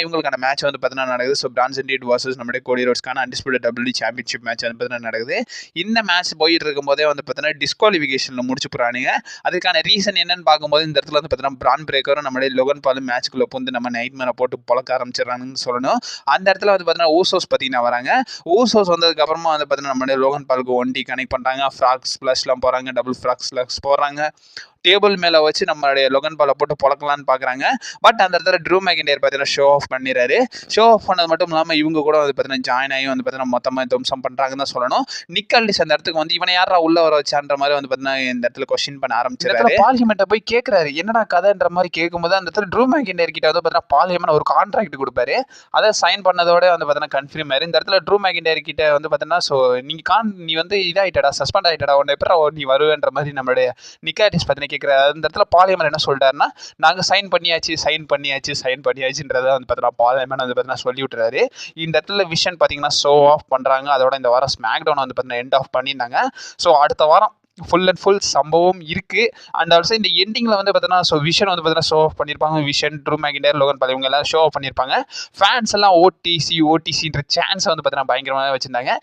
இவங்களுக்கான மேட்ச் வந்து பார்த்தீங்கன்னா நடக்குது. ஸோ பிரான்சன் ரீட் வர்சஸ் நம்முடைய கோடி ரோட்ஸ்க்கான அன்டிஸ்பியூட்டட் டபிள்யூ சாம்பியன்ஷிப் மேட்ச் வந்து பார்த்தீங்கன்னா நடக்குது. இந்த மேட்ச் போயிட்டு இருக்கும்போதே வந்து பார்த்தீங்கன்னா டிஸ்குவாலிஃபிகேஷனில் முடிச்சு போகிறானுங்க. அதுக்கான ரீசன் என்னன்னு பார்க்கும்போது இந்த இடத்துல வந்து பார்த்தீங்கன்னா பிரான் பிரேக்கரும் நம்மளுடைய லோகன் பாலும் மேட்ச்க்குள்ளே வந்து நம்ம நைட் மேலே போட்டு பொழக்க ஆரம்பிச்சிடறாங்கன்னு சொல்லணும். அந்த இடத்துல வந்து பார்த்தீங்கன்னா ஊசோஸ் பார்த்தீங்கன்னா வராங்க. ஊசோஸ் வந்ததுக்கு அப்புறமா வந்து பார்த்தீங்கன்னா நம்மளுடைய லோகன் பாலுக்கு 1D கனெக்ட் பண்ணுறாங்க. ஃப்ராக் ஸ்பிளாஷ்லாம் போகிறாங்க, டபுள் ஃப்ராக் ஸ்பிளாஷ் போடுறாங்க. டேபிள் மேலே வச்சு நம்மளுடைய லோகன் பாலை போட்டு பொழக்கலான்னு பார்க்குறாங்க. பட் அந்த இடத்துல ட்ரூ மெக்கின்டையர் பார்த்தீங்கன்னா ஷோ ஆஃப் பண்ணிடுறாரு. ஷோ ஆஃப் பண்ணது மட்டும் இல்லாமல் இவங்க கூட வந்து பார்த்தீங்கன்னா ஜாயின் ஆகி வந்து பார்த்தீங்கன்னா மொத்தமாக துவம்சம் பண்ணுறாங்கன்னு தான் சொல்லணும். நிக் ஆல்டிஸ் அந்த இடத்துக்கு வந்து இவனை யாரா உள்ள வர வச்சான்ற மாதிரி வந்து பார்த்தீங்கன்னா இந்த இடத்துல கொஸ்டின் பண்ண ஆரம்பிச்சிருக்காரு. பார்லிமெண்ட்டை போய் கேட்குறாரு என்னடா கதைன்ற மாதிரி கேட்கும்போது அந்த இடத்துல ட்ரூ மெக்கின்டையர் கிட்ட வந்து பார்த்தீங்கன்னா பார்லிமெண்ட் ஒரு கான்ட்ராக்ட் கொடுப்பாரு. அதை சைன் பண்ணதோட வந்து பார்த்தீங்கன்னா கன்ஃபார்ம் ஆயிரு. இந்த இடத்துல ட்ரூ மெக்கின்டையர் கிட்ட வந்து பார்த்தீங்கன்னா ஸோ நீ வந்து இதாகிட்டடா, சஸ்பெண்ட் ஆகிட்டடா, உன்னை எப்போ நீ வருவேன்ற மாதிரி நம்மளுடைய நிக் ஆல்டிஸ் பார்த்தீங்கன்னா கேட்குறாரு. அந்த இடத்துல பார்லிமெண்ட் என்ன சொல்லிட்டாருன்னா நாங்கள் சைன் பண்ணியாச்சுன்றதை வந்து பார்த்தீங்கன்னா பார்லிமெண்ட் வந்து பார்த்தீங்கன்னா சொல்லி விட்டுறாரு. இந்த இடத்துல விஷன் பார்த்தீங்கன்னா ஷோ ஆஃப் பண்ணுறாங்க. அதோட இந்த வாரம் ஸ்மாக் டவுன் வந்து பார்த்தீங்கன்னா எண்ட் ஆஃப் பண்ணியிருந்தாங்க. ஸோ அடுத்த வாரம் ஃபுல் அண்ட் ஃபுல் சம்பவம் இருக்குது. அண்ட் ஆல்சோ இந்த எண்டிங்கில் வந்து பார்த்தீங்கன்னா ஸோ விஷன் வந்து பார்த்தீங்கன்னா ஷோ ஆஃப் பண்ணியிருப்பாங்க. விஷன், ட்ரூ மெக்கின்டையர், லோகன் பால் இவங்க எல்லாம் ஷோ ஆஃப் பண்ணியிருப்பாங்க. ஃபேன்ஸ் எல்லாம் ஓடிசின்ற சான்ஸை வந்து பார்த்தீங்கன்னா பயங்கரமாக வச்சுருந்தாங்க.